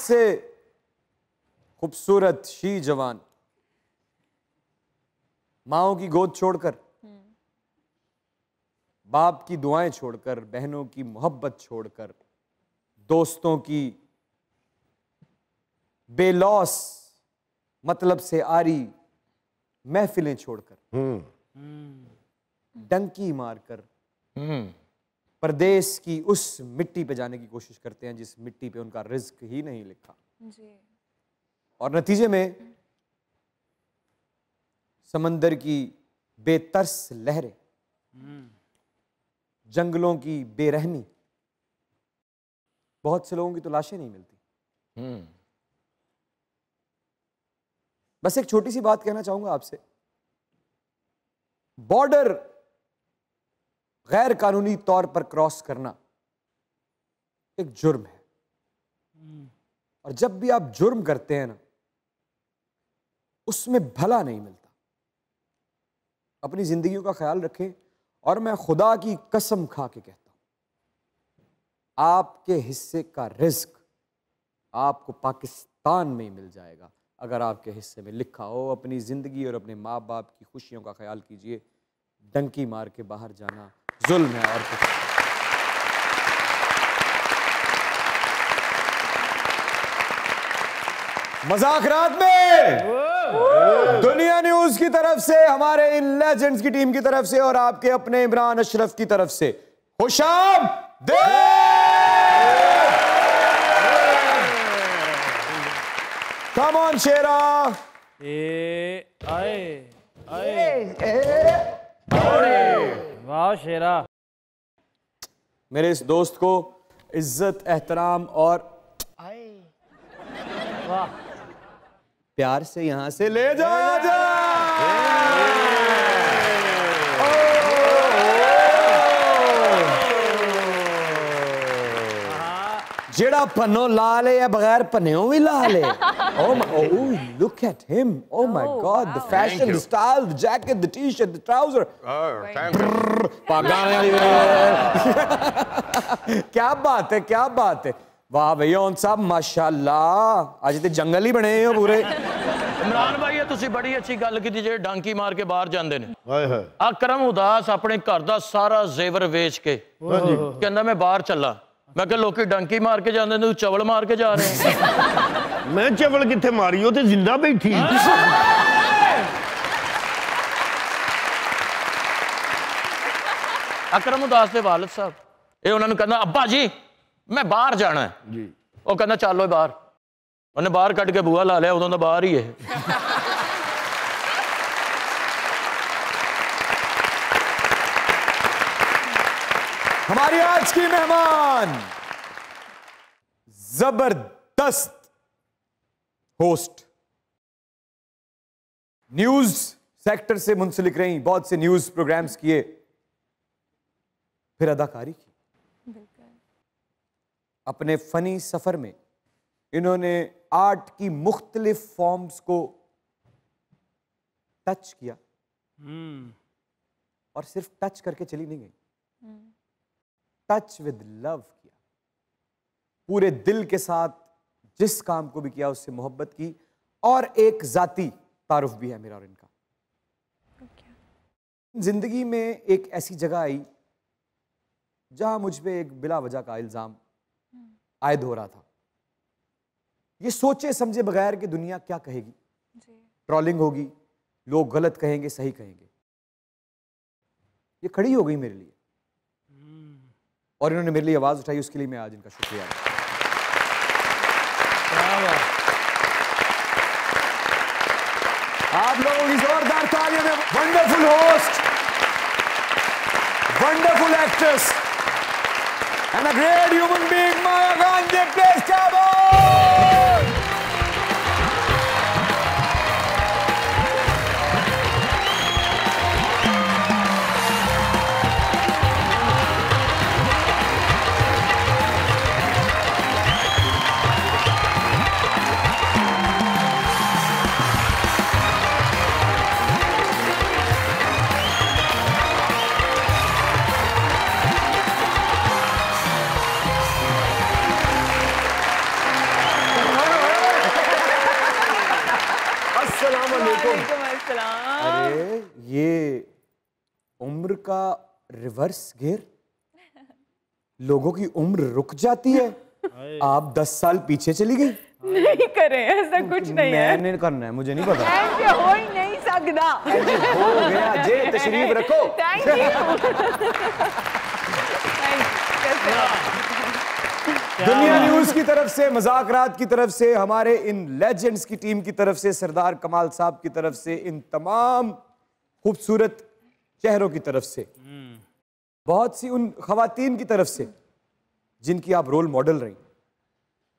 से खूबसूरत शी जवान माओं की गोद छोड़कर, बाप की दुआएं छोड़कर, बहनों की मोहब्बत छोड़कर, दोस्तों की बेलौस मतलब से आरी महफिलें छोड़कर, डंकी मारकर परदेश की उस मिट्टी पे जाने की कोशिश करते हैं जिस मिट्टी पे उनका रिज्क ही नहीं लिखा जी। और नतीजे में समंदर की बेतरस लहरें, जंगलों की बेरहमी, बहुत से लोगों की तो लाशें नहीं मिलती। बस एक छोटी सी बात कहना चाहूंगा आपसे, बॉर्डर गैर कानूनी तौर पर क्रॉस करना एक जुर्म है, और जब भी आप जुर्म करते हैं ना, उसमें भला नहीं मिलता। अपनी जिंदगियों का ख्याल रखें, और मैं खुदा की कसम खा के कहता हूं, आपके हिस्से का रिस्क आपको पाकिस्तान में ही मिल जाएगा अगर आपके हिस्से में लिखा हो। अपनी जिंदगी और अपने माँ बाप की खुशियों का ख्याल कीजिए। डंकी मार के बाहर जाना जुल्म है और कुछ। मजाक रात में दुनिया न्यूज की तरफ से, हमारे इन लेजेंड्स की टीम की तरफ से और आपके अपने इमरान अशरफ की तरफ से खुशाम दे। कम ऑन शेरा। वाह शेरा। मेरे इस दोस्त को इज्जत, एहतराम और वाह प्यार से यहां से ले जाया जाए। जेड़ा पन्नो लाल है या बगैर पन्नों भी लाल है। Oh, look at him. Oh my God, the fashion, the style, the jacket, the t-shirt, the trouser. क्या बात है, क्या बात है। वाह भैया उन साहब माशाल्लाह, आज तो जंगल ही बने हो पूरे। इमरान भाई ये तुसी बड़ी अच्छी गल की जे डांकी मार के बाहर जाते ने। अकरम उदास अपने घर दा सारा जेवर वेच के कहंदा मैं बाहर चला। मैं कहा लोग डंकी मार के जाते, तू चवल मार के जा रहे हैं। मैं चवल किथे मारी, हो ते जिंदा बैठी। अकरम उदास दे वालिद साहब ये उन्होंने कहना अब्बा जी मैं बाहर जाना है जी। वो कहना चलो बाहर, उन्हें बाहर कट के बूहा ला लिया, उदों दा बाहर ही है। हमारी आज की मेहमान जबरदस्त होस्ट, न्यूज सेक्टर से मुंसलिक रही, बहुत से न्यूज प्रोग्राम्स किए, फिर अदाकारी की। अपने फनी सफर में इन्होंने आर्ट की मुख्तलिफ फॉर्म्स को टच किया और सिर्फ टच करके चली नहीं गई, टच विद लव किया। पूरे दिल के साथ जिस काम को भी किया उससे मोहब्बत की, और एक जाती तारुफ भी है मेरा और इनका। जिंदगी में एक ऐसी जगह आई जहां मुझ पे एक बिला वजह का इल्जाम आयद हो रहा था। ये सोचे समझे बगैर कि दुनिया क्या कहेगी, ट्रोलिंग होगी, लोग गलत कहेंगे, सही कहेंगे, ये खड़ी हो गई मेरे लिए और इन्होंने मेरे लिए आवाज उठाई, उसके लिए मैं आज इनका शुक्रिया। आप लोगों की जोरदार तालियों में wonderful host, wonderful actress and a great human being, Maya Gandhi, Grace Chabo! अस्सलाम वालेकुम। वालेकुम अस्सलाम। अरे ये उम्र का रिवर्स गियर, लोगों की उम्र रुक जाती है, आप 10 साल पीछे चली गई। नहीं करें, ऐसा कुछ नहीं है। मैंने करना है, मुझे नहीं पता। ऐसे हो ही नहीं सकता। हो गया जे, तशरीफ रखो। Thank you. दुनिया न्यूज की तरफ से, मज़ाकरात की तरफ से, हमारे इन लेजेंड्स की टीम की तरफ से, सरदार कमाल साहब की तरफ से, इन तमाम खूबसूरत चेहरों की तरफ से, बहुत सी उन खवातीन की तरफ से जिनकी आप रोल मॉडल रही,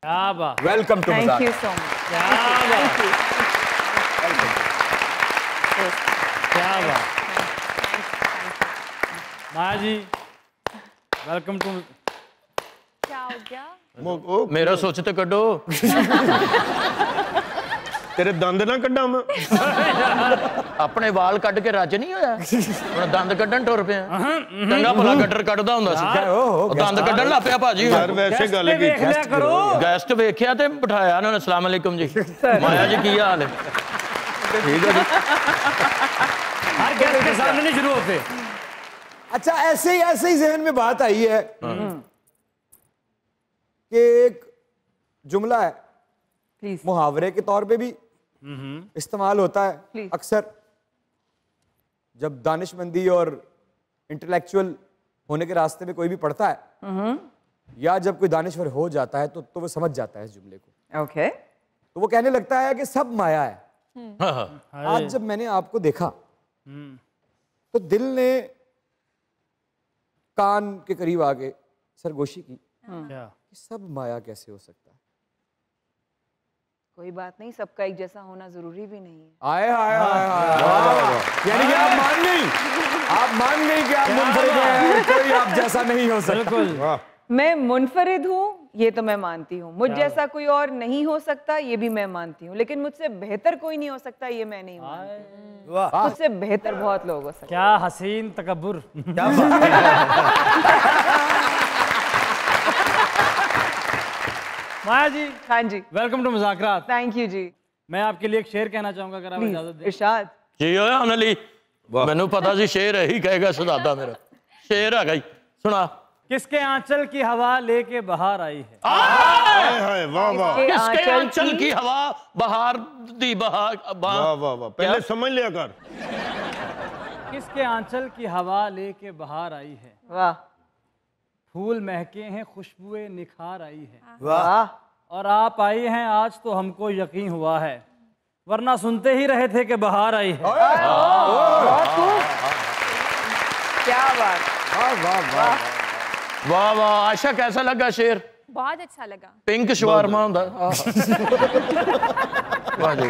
क्या बात। वेलकम टू थैंक यू मज़ाक। So much. क्या बात। क्या बात। माया जी वेलकम टू। क्या हो गया? मेरा सोच तो कड्डो। तेरे दंद ना कड्डा मैं। अपने वाल कट के रज नहीं होया, ਹੁਣ ਦੰਦ ਕੱਢਣ ਟੁਰ ਪਿਆ। ਚੰਗਾ ਭਲਾ ਗੱਟਰ ਕੱਢਦਾ ਹੁੰਦਾ ਸੀ, ਉਹ ਦੰਦ ਕੱਢਣ ਲੱਗ ਪਿਆ ਭਾਜੀ। यार वैसे गल की देख लिया करो। ਗੈਸਟ ਵੇਖਿਆ ਤੇ ਬਿਠਾਇਆ ਉਹਨਾਂ ਨੇ। ਅਸਲਾਮ ਅਲੈਕੁਮ ਜੀ, ਮਾਇਆ ਜੀ ਕੀ ਹਾਲ ਹੈ? ਠੀਕ ਹੈ ਜੀ। हर गेस्ट के सामने नहीं शुरू होते। अच्छा, ऐसे ही जहन में बात आई है कि एक जुमला है, प्लीज। मुहावरे के तौर पे भी इस्तेमाल होता है Please. अक्सर, जब दानिशमंदी और इंटेलेक्चुअल होने के रास्ते में कोई भी पढ़ता है या जब कोई दानिश्वर हो जाता है तो वो समझ जाता है इस जुमले को। ओके। तो वो कहने लगता है कि सब माया है। हाँ, हाँ। आज जब मैंने आपको देखा तो दिल ने कान के करीब आके सरगोशी की क्या कि सब माया कैसे हो सकता है। कोई बात नहीं, सबका एक जैसा होना जरूरी भी नहीं है। आए आए आए, यानी कि आप मान गई कि आप मुनफरिद हैं, कोई आप जैसा नहीं हो सकता। बिल्कुल। मैं मुनफरिद हूँ, ये तो मैं मानती हूँ। मुझ जैसा कोई और नहीं हो सकता, ये भी मैं मानती हूँ। लेकिन मुझसे बेहतर कोई नहीं हो सकता, ये मैं नहीं मानती। मुझसे बेहतर बहुत लोग हो सकते। क्या हसीन तकब्बुर। माया जी हाँ जी, वेलकम टू मुज़ाकरात। थैंक यू जी। मैं आपके लिए एक शेर कहना चाहूंगा, अगर आप इजाजत दें। इरशाद। जी होया ਉਹਨਾਂ ਲਈ ਮੈਨੂੰ ਪਤਾ ਸੀ ਸ਼ੇਰ ਇਹੀ ਕਹੇਗਾ ਸਦਾਦਾ ਮੇਰਾ ਸ਼ੇਰ ਹੈਗਾ ਜੀ ਸੁਣਾ। किसके आंचल की हवा लेके बहार आई है। हाय हाय वाह वाह इसके किसके आंचल आंचल की हवा बहार दी बहार वाह वाह वाह, पहले समझ लिया कर। किसके आंचल की हवा लेके बहार आई है। वाह फूल महके हैं, खुशबुएं निखार आई है। वाह। और आप आई हैं आज तो हमको यकीन हुआ है, वरना सुनते ही रहे थे कि बहार आई है। क्या बात। वाह वाह वाह वाह वाह। आशा कैसा लगा शेर? बहुत अच्छा लगा। पिंक शवारमा ਹੁੰਦਾ। ਵਾਹ ਜੀ।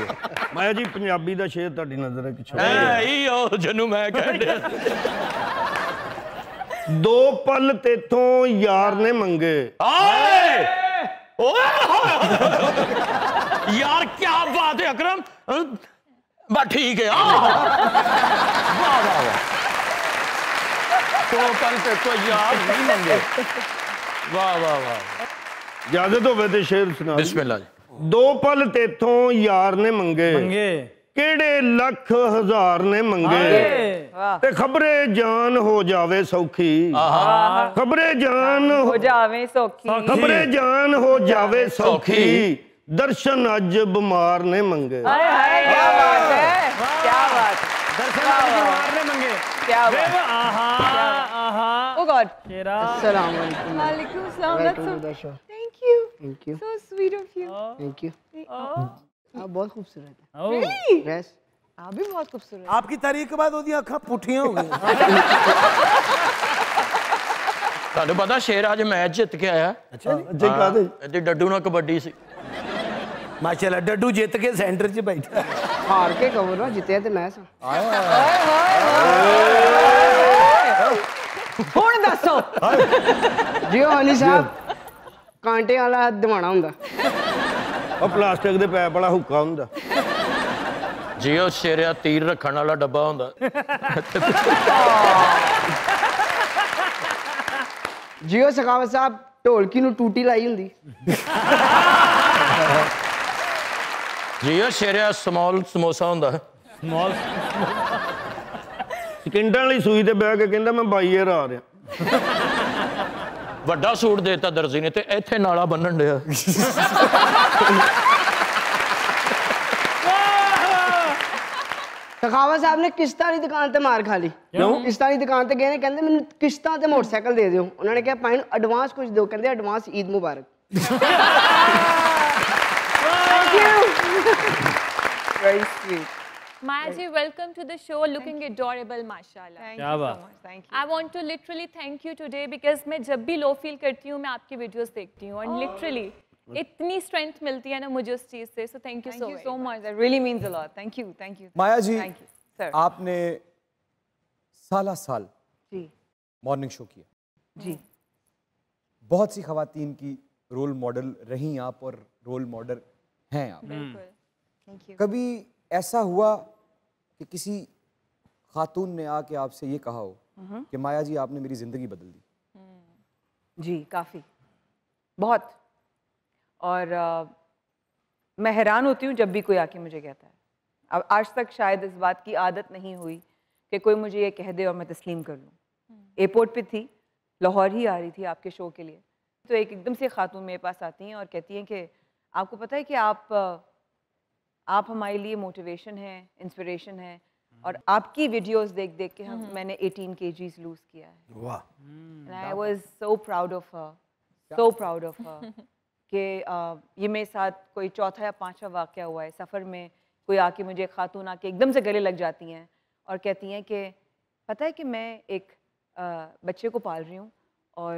माया जी पंजाबी दा शेर ਤੁਹਾਡੀ ਨਜ਼ਰ ਹੈ ਕਿਛੋ। ਇਹੀ ਉਹ ਜਿਹਨੂੰ ਮੈਂ ਕਹਿੰਦਾ। दो पल तेथों यार ने मंगे। आए यार क्या बात है अकरम, बस ठीक है। वाह वाह वाह। तो कल से कोई यार नहीं मंगे। वाह वाह वाह। इजाजत होवे ते शेर सुना। बिस्मिल्लाह जी। दो पल तेथों यार ने मंगे, मंगे केड़े लख हजार ने मंगे, ते खबरे जान हो जावे सौखी। खबरे जान हो जावे सौखी। खबरे जान हो जावे सौखी, दर्शन अज बीमार ने मंगे। हाय हाय, क्या बात है, क्या बात। दर्शन बीमार ने मंगे। क्या बात। आहा आहा। ओ गॉड। शेरा अस्सलाम वालेकुम। वालेकुम सलाम। That's all. Thank you. Thank you. So sweet of you. Thank you. आप बहुत खूबसूरत हैं। ओ, Really? Yes. आप भी बहुत खूबसूरत। आपकी तारीफ के बाद ਉਹਦੀਆਂ ਅੱਖਾਂ ਪੁੱਠੀਆਂ ਹੋ ਗਈਆਂ। ਤੁਹਾਨੂੰ ਪਤਾ ਸ਼ੇਰ ਅੱਜ ਮੈਚ ਜਿੱਤ ਕੇ ਆਇਆ। ਅੱਛਾ ਜੀ। जी कादे ਇਹਦੀ ਡੱਡੂ ਨਾਲ ਕਬੱਡੀ ਸੀ। ਮਾਸ਼ਾਅੱਲਾ ਡੱਡੂ ਜਿੱਤ ਕੇ ਸੈਂਟਰ 'ਚ ਬੈਠਾ। हार के कहो ना, जितया तो मैं सा। ਹੁਣ ਦੱਸੋ। जियो हनी साहब कांटे वाला दवाना हुंदा। ਉਹ ਪਲਾਸਟਿਕ ਦੇ ਪੈਪ ਵਾਲਾ ਹੁੱਕਾ ਹੁੰਦਾ। ਜੀ ਉਹ ਸ਼ੇਰਿਆ ਤੀਰ ਰੱਖਣ ਵਾਲਾ ਡੱਬਾ ਹੁੰਦਾ। जियो सखावत साहब, ढोलकी नूं टूटी लाई हुंदी। जी ये शेरिया स्मॉल समोसा ਹੁੰਦਾ ਹੈ स्मॉल ਸਕਿੰਟਾਂ ਵਾਲੀ ਸੂਈ ਤੇ ਬਹਿ ਕੇ ਕਹਿੰਦਾ ਮੈਂ 22 ਆ ਰਿਹਾ ਵੱਡਾ ਸੂਟ ਦੇਤਾ ਦਰਜੀ ਨੇ ਤੇ ਇੱਥੇ ਨਾਲਾ ਬੰਨਣ ਡਿਆ सखावत साहब ने किश्तां वाली दुकान ते मार खा ली क्यों किश्तां वाली दुकान ते गए ने कहंदे मैनूं किश्तां ते मोटरसाइकिल दे दिओ उन्होंने कहा भाई एडवांस कुछ दो कहंदे advance Eid Mubarak Thank you. Very sweet. Maya ji, welcome to the show. Looking adorable, mashallah. Thank you so much. Thank you. I want to literally thank you today because मैं जब भी low feel करती हूँ मैं आपकी videos देखती हूँ and literally इतनी strength मिलती है ना मुझे उस चीज़ से. So thank you so much. That really means a lot. Thank you. Thank you. Maya ji, Thank you, sir. आपने साल जी मॉर्निंग शो किया जी. बहुत सी खवातीन की रोल मॉडल रही आप और रोल मॉडल हैं आप. बिल्कुल. Thank you. कभी ऐसा हुआ कि किसी खातून ने आके आपसे ये कहा हो कि माया जी आपने मेरी जिंदगी बदल दी? जी काफ़ी, बहुत. और मैं हैरान होती हूँ जब भी कोई आके मुझे कहता है. अब आज तक शायद इस बात की आदत नहीं हुई कि कोई मुझे ये कह दे और मैं तस्लीम कर लूँ. एयरपोर्ट पे थी, लाहौर ही आ रही थी आपके शो के लिए, तो एकदम से खातून मेरे पास आती हैं और कहती हैं कि आपको पता है कि आप हमारे लिए मोटिवेशन है, इंस्पिरेशन है और आपकी वीडियोस देख देख के मैंने 18 kgs लूज किया है. वाह. And I was so proud of her, so proud of her. कि ये मेरे साथ कोई चौथा या पांचवा वाक़या हुआ है. सफ़र में कोई आके मुझे खातून आके एकदम से गले लग जाती हैं और कहती हैं कि पता है कि मैं एक बच्चे को पाल रही हूँ और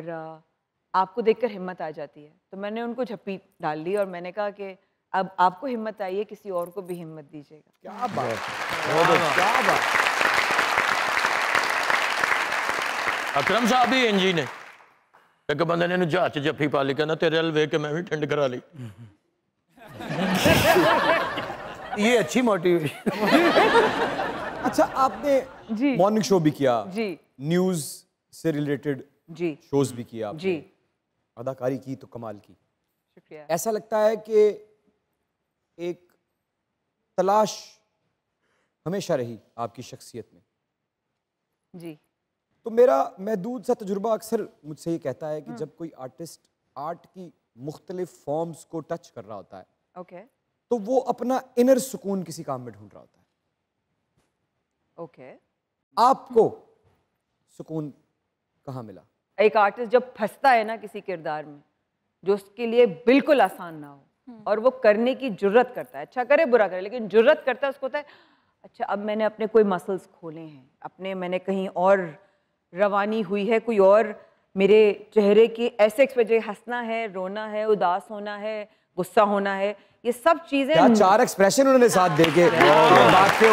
आपको देखकर हिम्मत आ जाती है. तो मैंने उनको झप्पी डाल ली और मैंने कहा कि अब आपको हिम्मत आई है, किसी और को भी हिम्मत दीजिएगा. क्या बात, क्या बात. अकरम साहब भी इंजी ने एक बंदे ने जहाज च जफ्फी पा ली कहना तेरे अल वेख के मैं भी ठंड करा ली. ये अच्छी मोटिवेशन. अच्छा, आपने जी मॉर्निंग शो भी किया जी, न्यूज से रिलेटेड जी शोज भी किया आपने. जी, अदाकारी की तो कमाल की. शुक्रिया. ऐसा लगता है कि एक तलाश हमेशा रही आपकी शख्सियत में. जी तो मेरा महदूद सा तजुर्बा अक्सर मुझसे ये कहता है कि जब कोई आर्टिस्ट आर्ट की मुख्तलिफ फॉर्म्स को टच कर रहा होता है ओके तो वो अपना इनर सुकून किसी काम में ढूंढ रहा होता है. ओके. आपको सुकून कहाँ मिला? एक आर्टिस्ट जब फंसता है ना किसी किरदार में जो उसके लिए बिल्कुल आसान ना हो और वो करने की जुर्रत करता है, अच्छा करे बुरा करे लेकिन जुर्रत करता है, उसको होता है अच्छा अब मैंने अपने कोई मसल्स खोले हैं, अपने मैंने कहीं और रवानी हुई है, कोई और मेरे चेहरे की ऐसे एक्सप्रेशन, हंसना है, रोना है, उदास होना है, गुस्सा होना है, ये सब चीजें. क्या 4 एक्सप्रेशन उन्होंने साथ देके बात को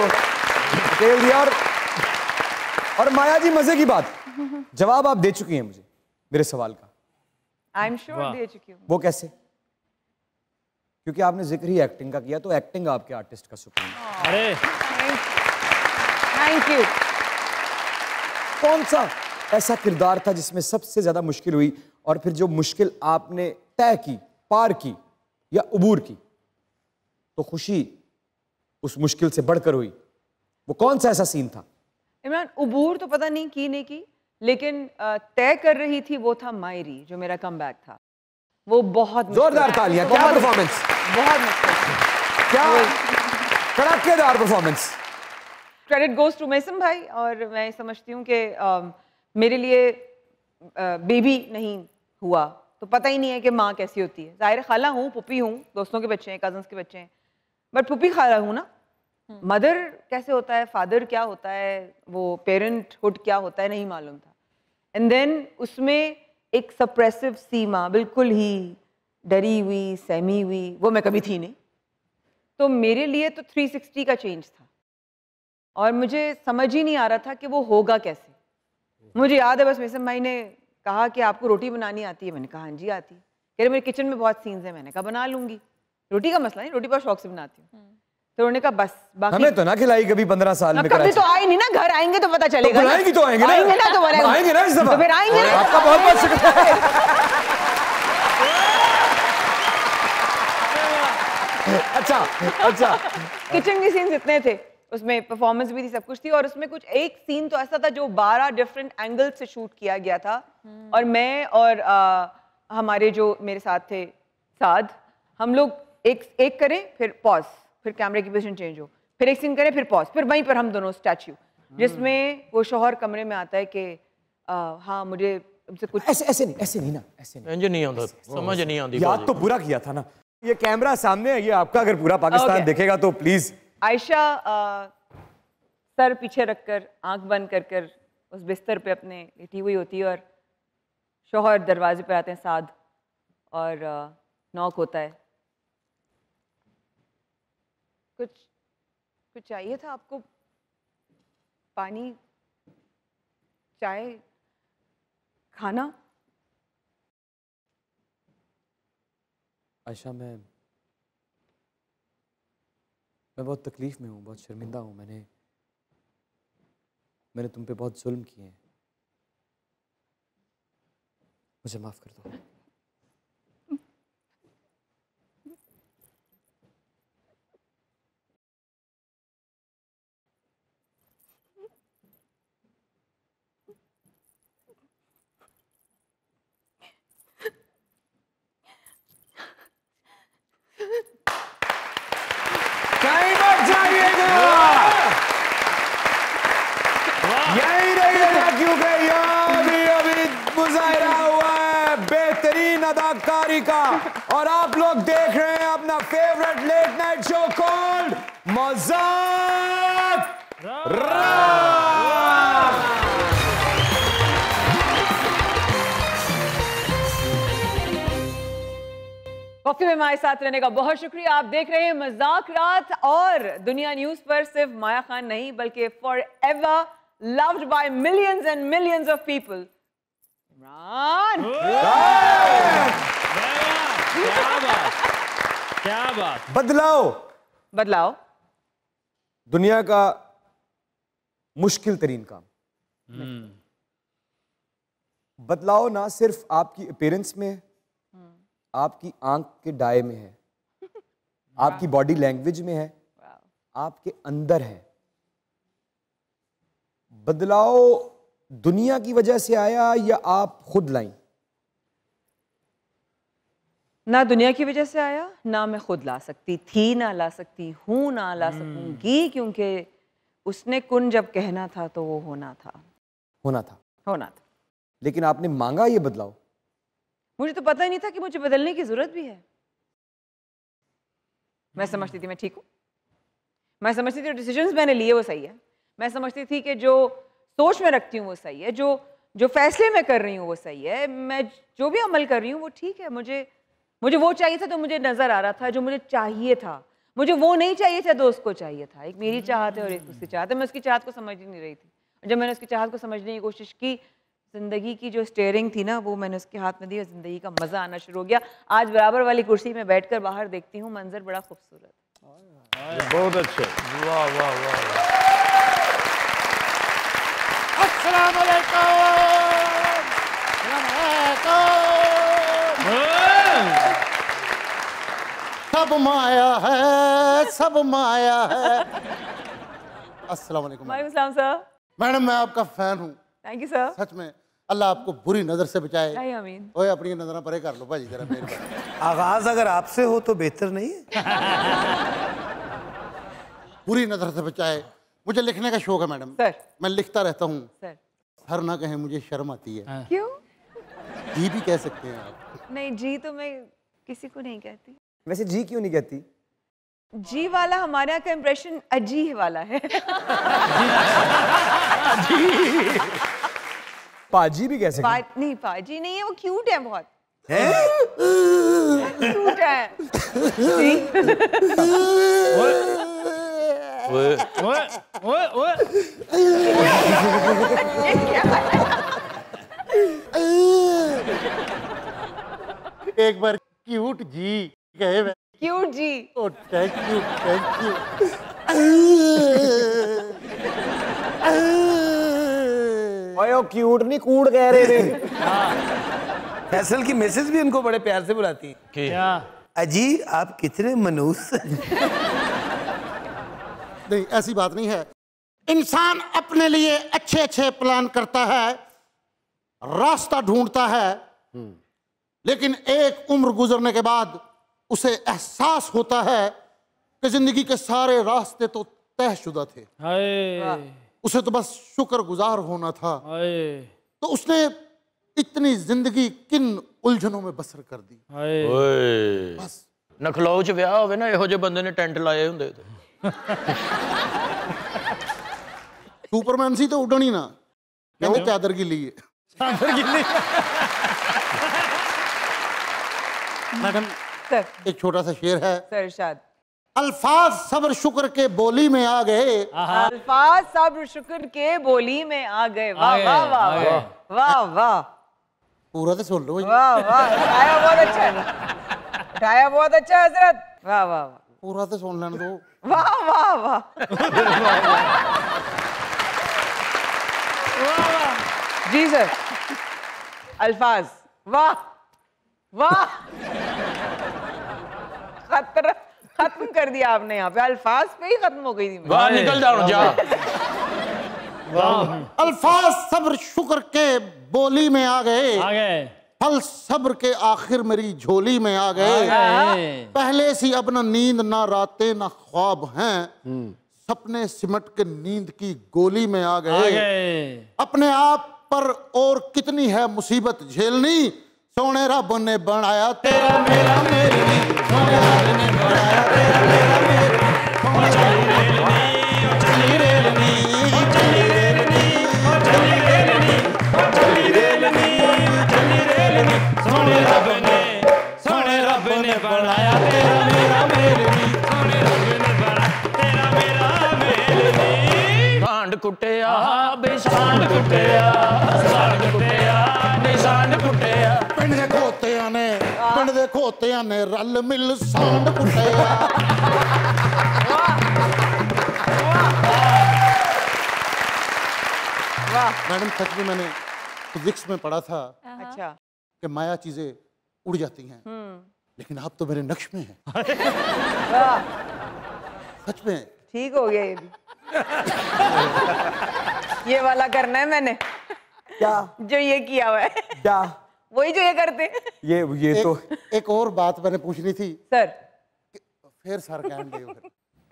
खेल दिया. और माया जी मजे की बात, जवाब आप दे चुकी हैं मुझे मेरे सवाल का. आई एम श्योर दे चुकी हूँ. वो कैसे? क्योंकि आपने जिक्र ही एक्टिंग का किया, तो एक्टिंग आपके आर्टिस्ट का सुकून. अरे थैंक यू. कौन सा ऐसा किरदार था जिसमें सबसे ज्यादा मुश्किल हुई और फिर जो मुश्किल आपने तय की, पार की या अबूर की तो खुशी उस मुश्किल से बढ़कर हुई? वो कौन सा ऐसा सीन था? इमरान, अबूर तो पता नहीं की लेकिन तय कर रही थी वो था मायरी, जो मेरा कमबैक था. वो बहुत जोरदार तालियां. क्या परफॉर्मेंस, बहुत मुश्किल, क्या कड़ाकेदार परफॉर्मेंस. क्रेडिट गोज टू मैसम भाई. और मैं समझती हूँ कि मेरे लिए बेबी नहीं हुआ तो पता ही नहीं है कि माँ कैसी होती है. ज़ाहिर खाला हूँ, पुप्पी हूँ, दोस्तों के बच्चे हैं, कजन्स के बच्चे हैं, बट पुप्पी खाला हूँ ना. मदर कैसे होता है, फादर क्या होता है, वो पेरेंटहुड क्या होता है, नहीं मालूम था. एंड देन उसमें एक सप्रेसिव सी माँ, बिल्कुल ही डरी हुई, सहमी हुई, वो मैं कभी थी नहीं. तो मेरे लिए तो 360 का चेंज था और मुझे समझ ही नहीं आ रहा था कि वो होगा कैसे. मुझे याद है बस मेसम भाई ने कहा कि आपको रोटी बनानी आती है, मैंने कहा हाँ जी आती है. कह रहे मेरे किचन में बहुत सीन्स हैं, मैंने कहा बना लूंगी, रोटी का मसला नहीं, रोटी बहुत शौक से बनाती हूँ. तो उन्होंने कहा बस बाकी हमें तो ना खिलाई कभी 15 साल में. कभी तो आए नहीं ना, घर आएंगे तो पता चलेगा. तो बुलाएंगी तो आएंगे ना, आएंगे ना तो बुलाएंगे, आएंगे ना इस दफा. तो फिर आएंगे ना. आपका बहुत बहुत शुक्रिया. अच्छा अच्छा। किचन के सीन्स इतने थे, उसमें परफॉर्मेंस भी थी, सब कुछ थी, और उसमें कुछ एक सीन तो ऐसा था जो 12 डिफरेंट एंगल से शूट किया गया था, और मैं और हमारे जो मेरे साथ थे साद, हम लोग एक करें फिर पॉज, फिर कैमरे की पोजीशन चेंज हो, फिर एक सीन करें फिर पॉज, फिर वहीं पर हम दोनों स्टैच्यू, जिसमें वो शौहर कमरे में आता है कि हाँ मुझे उनसे कुछ ऐसे नहीं ना, ऐसे नहीं, इंज नहीं आंदा, समझ नहीं आंदी। याद तो पूरा किया था ना। ये कैमरा सामने है, ये आपका, अगर पूरा पाकिस्तान देखेगा तो प्लीज। आयशा सर पीछे रखकर आंख बंद कर उस बिस्तर पे अपने लेटी हुई होती है, और शौहर दरवाजे पे आते हैं साद, और नॉक होता है। कुछ चाहिए था आपको? पानी, चाय, खाना? आयशा मैं बहुत तकलीफ में हूँ, बहुत शर्मिंदा हूँ। मैंने तुम पे बहुत जुल्म किए हैं, मुझे माफ कर दो। कहीं मत जाइएगा, यही रहिएगा, क्योंकि यहाँ भी अभी मुजाहिरा हुआ है बेहतरीन अदाकारी का, और आप लोग देख रहे हैं अपना favourite late night show called Mazaak Raat. Coffee में हमारे साथ रहने का बहुत शुक्रिया। आप देख रहे हैं मजाक रात, और दुनिया न्यूज पर सिर्फ माया खान नहीं बल्कि for ever loved by millions and millions of people, Imran. क्या बात। बदलाव दुनिया का मुश्किल तरीन काम। बदलाव ना सिर्फ आपकी अपीयरेंस में है, आपकी आंख के डाय में है, आपकी बॉडी लैंग्वेज में है, आपके अंदर है। बदलाव दुनिया की वजह से आया या आप खुद लाई? ना दुनिया की वजह से आया, ना मैं खुद ला सकती थी, ना ला सकती हूँ, ना ला सकूंगी, क्योंकि उसने कुन जब कहना था तो वो होना था। लेकिन आपने मांगा ये बदलाव। मुझे तो पता ही नहीं था कि मुझे बदलने की जरूरत भी है। मैं समझती थी मैं ठीक हूँ, मैं समझती थी डिसीजंस मैंने लिए वो सही है, मैं समझती थी कि जो सोच में रखती हूँ वो सही है, जो फैसले मैं कर रही हूँ वो सही है, मैं जो भी अमल कर रही हूँ वो ठीक है। मुझे वो चाहिए था तो मुझे नजर आ रहा था जो मुझे चाहिए था, मुझे वो नहीं चाहिए था, दोस्त को चाहिए था। एक मेरी चाहत है और एक उसकी चाहत है। मैं उसकी चाहत को समझ ही नहीं रही थी, और जब मैंने उसकी चाहत को समझने की कोशिश की, जिंदगी की जो स्टीयरिंग थी ना वो मैंने उसके हाथ में दी, और जिंदगी का मजा आना शुरू हो गया। आज बराबर वाली कुर्सी में बैठकर बाहर देखती हूँ, मंजर बड़ा खूबसूरत। बहुत अच्छे। वाह वाह वाह। अस्सलाम वालेकुम। सब माया है, सब माया है। अस्सलाम वालेकुम। वालेकुम सलाम सर। मैडम मैं आपका फैन हूँ। Thank you sir. सच में अल्लाह आपको बुरी नजर से बचाए। आमीन। ओए अपनी नजर परे कर लो भाजी जरा मेरे। आगाज अगर आपसे हो तो बेहतर नहीं है। बुरी नजर से बचाए। मुझे लिखने का शौक है मैडम सर। मैं लिखता रहता हूँ सर। हर ना कहें मुझे शर्म आती है। क्यों? जी भी कह सकते हैं आप। नहीं जी तो मैं किसी को नहीं कहती। वैसे जी क्यों नहीं कहती? जी वाला हमारे यहाँ का इम्प्रेशन अजी वाला है। पाजी भी कह सकते। नहीं पाजी नहीं है, वो क्यूट है बहुत। हैं? क्यूट है। एक बार क्यूट जी कहे। क्यूट जी। ओ थैंक यू थैंक यू। ओए क्यूट नहीं कूड़ कह रहे थे। फैसल की मिसेस भी उनको बड़े प्यार से बुलाती है। क्या? अजी आप कितने मनूस नहीं, ऐसी बात नहीं है। इंसान अपने लिए अच्छे अच्छे प्लान करता है, रास्ता ढूंढता है, लेकिन एक उम्र गुजरने के बाद उसे एहसास होता है कि जिंदगी के सारे रास्ते तो तयशुदा थे, उसे तो बस शुक्रगुजार होना था। तो उसने इतनी जिंदगी किन उलझनों में बसर कर दी। बस नखलऊ च विआह होवे ना, ਇਹੋ ਜਿਹੇ ਬੰਦੇ ਨੇ ਟੈਂਟ ਲਾਏ ਹੁੰਦੇ ਤੇ सुपरमैन सी तो उड़न ही ना, कहते चादर गिली है। चादर गिली। मैडम सर, एक छोटा सा शेर है। सर इरशाद। अल्फाज सब्र शुक्र के बोली में आ गए, अल्फाज सब्र शुक्र के बोली में आ गए। वाह वाह वाह वाह वाह, पूरा तो सुन लो। वाह वाह, उठाया बहुत अच्छा है, उठाया बहुत अच्छा है हजरत। वाह वाह वाह, पूरा तो सुन लेने दो। वाह वाह वाह, जी सर। अल्फाज, वाह वाह, खत्म कर दिया आपने यहाँ पे, अल्फाज पे ही खत्म हो गई थी। वाह, निकल जाओ जा। अल्फाज सब्र शुक्र के बोली में आ गए, फल सब्र के आखिर मेरी झोली में आ गए। पहले सी अब ना नींद ना रातें ना ख्वाब हैं, सपने सिमट के नींद की गोली में आ गए। अपने आप पर और कितनी है मुसीबत झेलनी, सोने रब ने बनाया तेरा मेरा मेरी, सोने रब ने बनाया तेरा मेरा मेरी, चली रेलनी चली रेलनी चली रेलनी चली रेलनी चली रेलनी चली रेलनी, सोने रब ने बनाया तेरा मेरा मेरी, सोने रब ने बनाया तेरा मेरा मेरी। सांड कुटिया बेसांड कुटिया, सांड कुटिया बेसांड कुटिया, पिंड दे खोतियां ने रल मिल सांड कुटिया। मैडम सच में मैंने फिजिक्स में पढ़ा था अच्छा कि माया चीजें उड़ जाती हैं, लेकिन आप तो मेरे नक्श में हैं। सच में ठीक हो गया ये भी। ये वाला करना है मैंने, क्या जो ये किया हुआ है, क्या वही जो ये करते हैं। ये तो एक और बात मैंने पूछनी थी सर। फिर सर कह दे।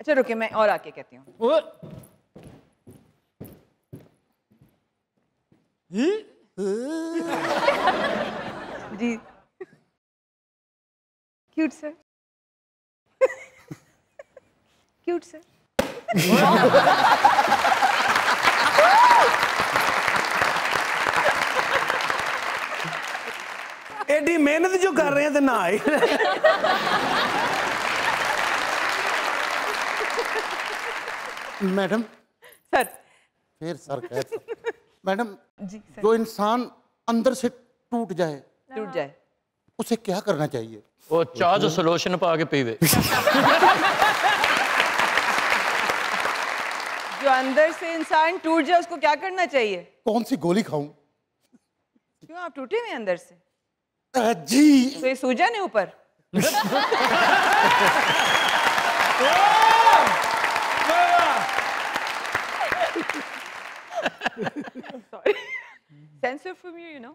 अच्छा रुके, मैं और आके कहती हूँ। जी क्यूट सर, क्यूट सर। एडी मेहनत जो कर रहे हैं तो ना आए। मैडम सर, फिर सर कह। Madam ji sir. जो इंसान अंदर से टूट जाए उसे क्या करना चाहिए? वो चाह जो सोल्यूशन पा के पीवे। जो अंदर से इंसान टूट जाए उसको क्या करना चाहिए? कौन सी गोली खाऊं? क्यों आप टूटे हुए अंदर से? जी तो ये सूजन है ऊपर। Sense of humour, you know.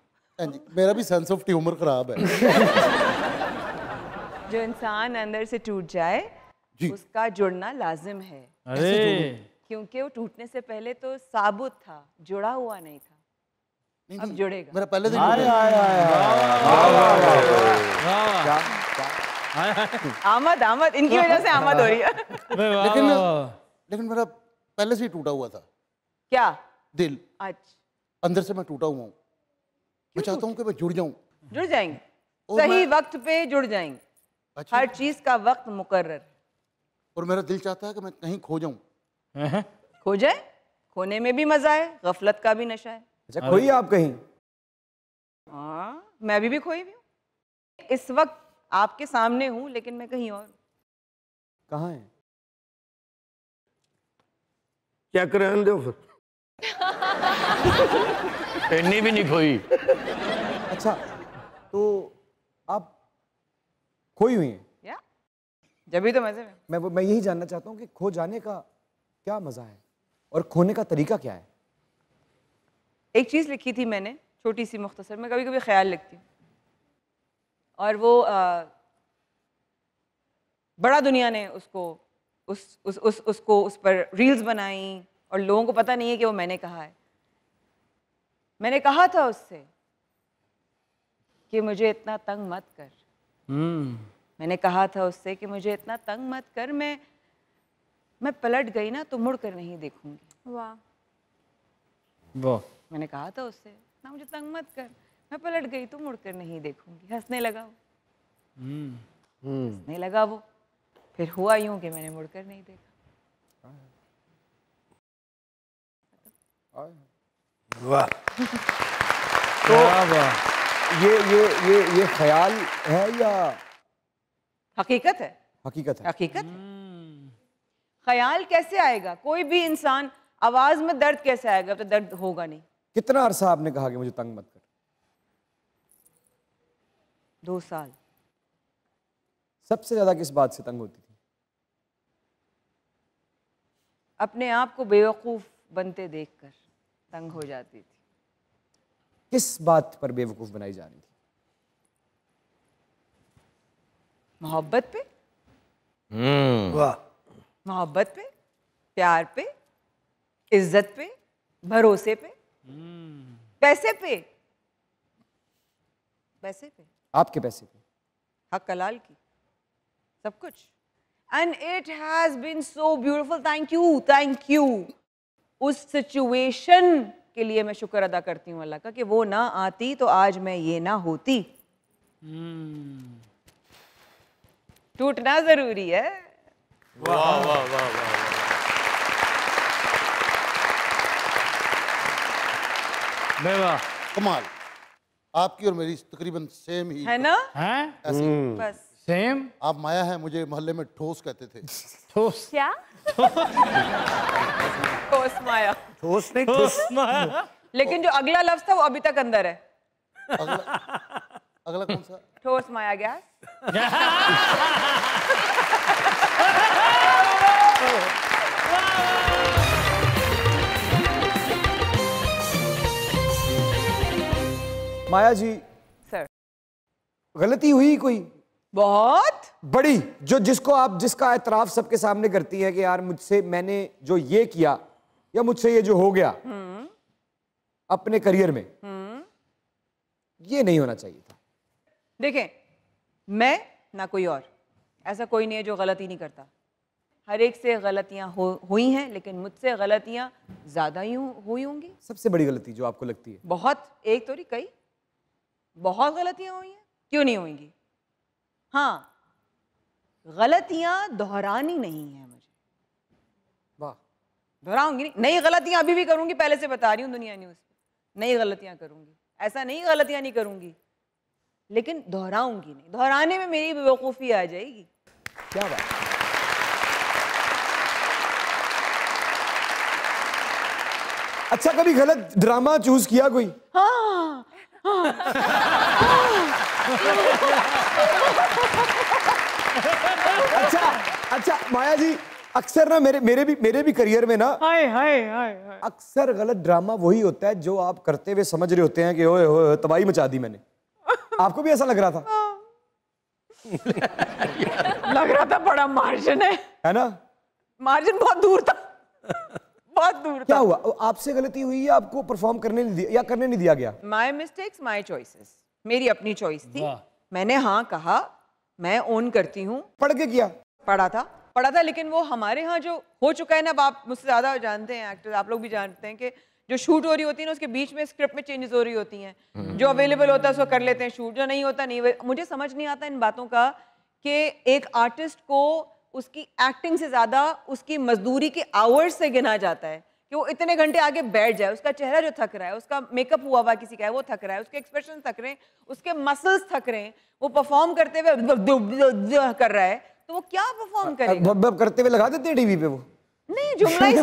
मेरा भी सेंस ऑफ ह्यूमर खराब है। जो इंसान अंदर से टूट जाए उसका जुड़ना लाजिम है। क्योंकि वो टूटने से पहले तो साबुत था, जुड़ा हुआ नहीं था। अब जुड़ेगा। मेरा पहले दिन आमद आमद इनकी वजह से आमद हो रही है। लेकिन मेरा पहले से ही टूटा हुआ था। क्या? दिल। अच्छा, अंदर से मैं टूटा हुआ हूँ। मैं चाहता हूँ कि मैं जुड़ जाऊं। जुड़ जाएंगे, सही वक्त पे जुड़ जाएंगे। अच्छा। हर चीज का वक्त मुकर्रर। और मेरा दिल चाहता है कि मैं कहीं खो जाऊं। खो जाए, खोने में भी मजा है, गफलत का भी नशा है। अच्छा, खोई आप कहीं? हाँ, मैं भी खोई भी हूँ। इस वक्त आपके सामने हूँ, लेकिन मैं कहीं और। कहाँ है? क्या करें दो फिर। इतनी भी नहीं खोई। अच्छा, तो आप खोई हुई हैं? जब भी तो मजे में। मैं यही जानना चाहता हूँ कि खो जाने का क्या मजा है और खोने का तरीका क्या है? एक चीज़ लिखी थी मैंने, छोटी सी मुख्तसर, मैं कभी कभी ख्याल लिखती हूँ, और वो बड़ा दुनिया ने उसको उस पर रील्स बनाई और लोगों को पता नहीं है कि वो मैंने कहा है। मैंने कहा था उससे कि मुझे इतना तंग मत कर। मैंने कहा था उससे कि मुझे इतना तंग मत कर, मैं पलट गई ना तो मुड़ कर नहीं देखूंगी। वाह। मैंने कहा था उससे ना मुझे तंग मत कर, मैं पलट गई तो मुड़ कर नहीं देखूंगी। हंसने लगा वो, हंसने लगा वो। फिर हुआ यूं कि मैंने मुड़कर नहीं देखा। वाह। तो ये ख्याल है या हकीकत है? हकीकत है। हकीकत है। ख्याल कैसे आएगा? कोई भी इंसान, आवाज में दर्द कैसे आएगा? तो दर्द होगा नहीं। कितना अरसा आपने कहा कि मुझे तंग मत कर? 2 साल। सबसे ज्यादा किस बात से तंग होती थी? अपने आप को बेवकूफ बनते देखकर तंग हो जाती थी। किस बात पर बेवकूफ बनाई जा रही थी? मोहब्बत पे। वाह। मोहब्बत पे, प्यार पे, इज्जत पे, भरोसे पे, पैसे पे। पैसे पे, आपके पैसे पे, हक हलाल की, सब कुछ। And it has been so beautiful. Thank you, thank you. उस सिचुएशन के लिए मैं शुक्र अदा करती हूँ अल्लाह का कि वो ना आती तो आज मैं ये ना होती। टूटना जरूरी है। वाह वाह वाह वाह। बेवा कमाल। आपकी और मेरी तकरीबन सेम ही है ना? हैं? ऐसी बस सेम। आप माया है, मुझे मोहल्ले में ठोस कहते थे। ठोस क्या? ठोस माया। ठोस नहीं, ठोस। लेकिन जो अगला लफ्ज था वो अभी तक अंदर है। अगला कौन सा? ठोस माया गैस। माया जी सर, गलती हुई कोई बहुत बड़ी जिसका एतराफ सबके सामने करती है कि यार मुझसे मैंने जो ये किया या मुझसे ये जो हो गया अपने करियर में, ये नहीं होना चाहिए था? देखें, मैं ना कोई और, ऐसा कोई नहीं है जो गलती नहीं करता। हर एक से गलतियां हुई हैं, लेकिन मुझसे गलतियां ज्यादा ही हुई होंगी। सबसे बड़ी गलती जो आपको लगती है? बहुत, एक तो नहीं कई, बहुत गलतियां हुई हैं। क्यों नहीं होंगी? हाँ, गलतियां दोहरानी नहीं है मुझे। वाह। दोहराऊंगी नहीं, नई गलतियां अभी भी करूंगी, पहले से बता रही हूँ दुनिया न्यूज़ पे, नई गलतियां करूंगी। ऐसा नहीं गलतियां नहीं करूंगी, लेकिन दोहराऊंगी नहीं। दोहराने में मेरी बेवकूफ़ी आ जाएगी। क्या बात। अच्छा, कभी गलत ड्रामा चूज किया कोई? हाँ, हाँ, अच्छा माया जी, अक्सर ना मेरे भी करियर में ना हाय हाय हाय अक्सर गलत ड्रामा वही होता है जो आप करते हुए समझ रहे होते हैं कि ओए ओए तबाही मचा दी मैंने। आपको भी ऐसा लग रहा था? लग रहा था बड़ा मार्जिन है ना? मार्जिन बहुत दूर था, बहुत दूर। क्या हुआ? आपसे गलती हुई या आपको परफॉर्म करने नहीं दिया या करने नहीं दिया गया? माय मिस्टेक्स माय चॉइसेस, मेरी अपनी चॉइस थी। मैंने हाँ कहा, मैं ओन करती हूँ। पढ़ के किया? पढ़ा था, लेकिन वो हमारे यहाँ जो हो चुका है ना, आप मुझसे ज्यादा जानते हैं एक्टर्स, आप लोग भी जानते हैं कि जो शूट हो रही होती है ना, उसके बीच में स्क्रिप्ट में चेंजेस हो रही होती हैं। जो अवेलेबल होता है उसको कर लेते हैं शूट, जो नहीं होता नहीं। मुझे समझ नहीं आता इन बातों का कि एक आर्टिस्ट को उसकी एक्टिंग से ज्यादा उसकी मजदूरी के आवर्स से गिना जाता है कि वो इतने घंटे आगे बैठ जाए। उसका चेहरा जो थक रहा है, उसका मेकअप हुआ हुआ किसी का है वो थक रहा है, उसके एक्सप्रेशन थक रहे हैं, उसके मसल्स थक रहे हैं, वो परफॉर्म करते हुए कर रहा है, तो वो क्या परफॉर्म करेगा? करते हुए लगा देते हैं टीवी पे वो। नहीं, जुमला ही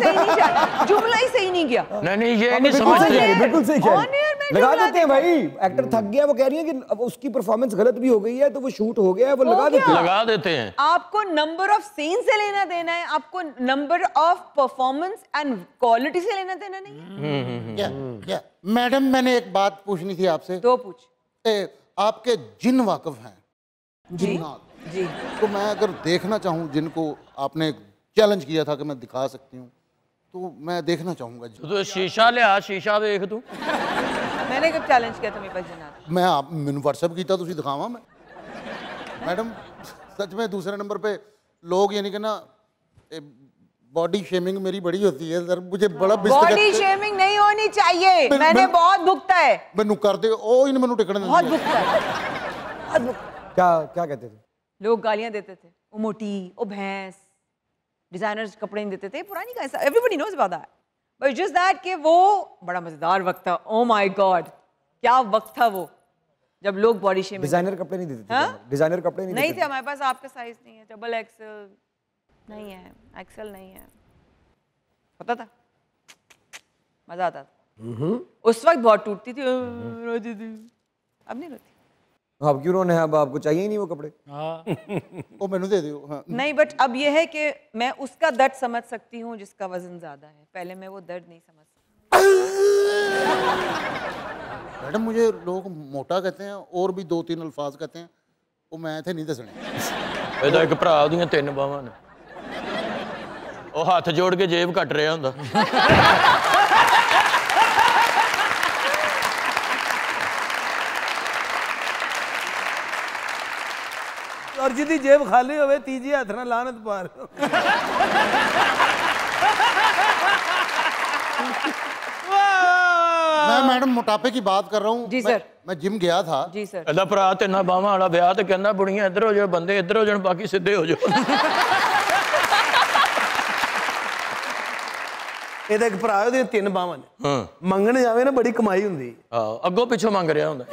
सही नहीं किया। नहीं, ये नहीं समझते। बिल्कुल सही कह रहे हैं। लगा देते हैं भाई। एक्टर थक गया, वो कह रही है कि अब उसकी परफॉर्मेंस गलत भी हो गई है तो वो शूट हो गया है, वो लगा देते हैं। आपको नंबर ऑफ सीन से लेना देना है, आपको number of performance and quality से लेना देना नहीं है। मैडम मैंने एक बात पूछनी थी आपसे। तो पूछ। आपके जिन वाकिफ हैं? जिन्नात जी। तो मैं अगर देखना चाहूँ जिनको आपने चैलेंज किया था कि मैं दिखा सकती हूँ, तो मैं देखना चाहूंगा। तो शीशा ले आ, शीशा देख तू। मैंने कब चैलेंज किया था मेरे पास जिन्नात? मैं आप मैंने व्हाट्सएप किया, तुसी दिखावा मैं। मैडम सच में दूसरे नंबर पे लोग यानी कि ना बॉडी शेमिंग मेरी बड़ी होती है सर, मुझे बड़ा बॉडी शेमिंग नहीं होनी चाहिए। मैंने बहुत भुगता है। मैनू कर दे ओ इन मैनू टिकट बहुत भुगता है। क्या कहते थे लोग? गालियां देते थे, ओ मोटी, ओ भैंस, डिजाइनर्स कपड़े नहीं देते थे, पुरानी का ऐसा, everybody knows about that, but just that कि वो बड़ा मजेदार वक्त था। ओ माय गॉड, क्या वक्त था वो जब लोग बॉडी शेमिंग। डिजाइनर कपड़े नहीं देते थे? डिजाइनर कपड़े नहीं थे हमारे पास। आपका साइज नहीं है, डबल एक्सेल नहीं है, एक्सेल नहीं है, पता था, मजा आता था। उस वक्त बहुत टूटती थी, रोती थी, अब नहीं रोती। अब क्यों रोने हैं? अब आपको चाहिए ही नहीं वो कपड़े। वो मैंने दे दो। हाँ। नहीं, बट अब ये है कि मैं उसका दर्द समझ सकती हूँ जिसका वजन ज्यादा है। पहले मैं वो दर्द नहीं समझ सकती। मैडम मुझे लोग मोटा कहते हैं और भी 2-3 अल्फाज कहते हैं, वो मैं इतने नहीं दसने। ਇਹਦਾ ਇੱਕ ਭਰਾ ਉਹਦੀਆਂ 3 ਬਾਹਾਂ ਨੇ, ਉਹ ਹੱਥ ਜੋੜ ਕੇ ਜੇਬ ਕੱਟ ਰਿਹਾ ਹੁੰਦਾ। और जिदी जेब खाली होवे तीजी हाथ ना लानत पार। मैं मैडम मोटापे की बात कर रहा हूँ। जी सर। मैं जिम गया था। जी सर। ਇਹਦਾ ਭਰਾ 3 ਬਾਹਾਂ ਵਾਲਾ ਵਿਆਹ ਤੇ ਕਹਿੰਦਾ ਬੁੜੀਆਂ ਇੱਧਰ ਹੋ ਜਾਓ, ਬੰਦੇ ਇੱਧਰ ਹੋ ਜਾਣ, ਬਾਕੀ ਸਿੱਧੇ ਹੋ ਜਾਓ। ਇਹਦਾ ਇੱਕ ਭਰਾ ਉਹਦੀਆਂ 3 ਬਾਹਾਂ ਨੇ। ਹਾਂ, ਮੰਗਣ ਜਾਵੇ ਨਾ ਬੜੀ ਕਮਾਈ ਹੁੰਦੀ। ਹਾਂ, ਅੱਗੋਂ ਪਿੱਛੋਂ ਮੰਗ ਰਿਹਾ ਹੁੰਦਾ।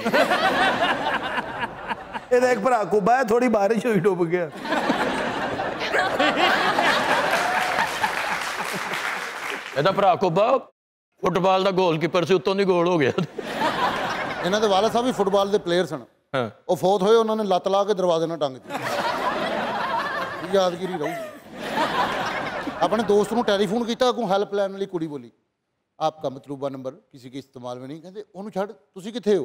ਇਹਦਾ ਇੱਕ ਭਰਾ ਕੁਬਾ ਹੈ, ਥੋੜੀ ਬਾਰਿਸ਼ ਹੋਈ ਡੁੱਬ ਗਿਆ। ਇਹਦਾ ਭਰਾ ਕੁਬਾ ਫੁੱਟਬਾਲ ਦਾ ਗੋਲਕੀਪਰ ਸੀ, ਉੱਤੋਂ ਦੀ ਗੋਲ ਹੋ ਗਿਆ। ਇਹਨਾਂ ਦੇ ਵਾਲਾ ਸਾਹਿਬ ਵੀ ਫੁੱਟਬਾਲ ਦੇ ਪਲੇਅਰ ਸਨ। ਉਹ ਫੌਤ ਹੋਏ, ਉਹਨਾਂ ਨੇ ਲੱਤ ਲਾ ਕੇ ਦਰਵਾਜ਼ੇ ਨਾਲ ਟੰਗ ਦਿੱਤੀ। ਯਾਦਗਿਰੀ ਰਹੂਗੀ। अपने दोस्त ਨੂੰ ਟੈਲੀਫੋਨ ਕੀਤਾ, ਅੱਗੋਂ ਹੈਲਪ ਲੈਣ ਵਾਲੀ ਕੁੜੀ ਬੋਲੀ, आपका मतलूबा नंबर किसी के इस्तेमाल में नहीं। कहते ਉਹਨੂੰ ਛੱਡ, ਤੁਸੀਂ ਕਿੱਥੇ ਹੋ?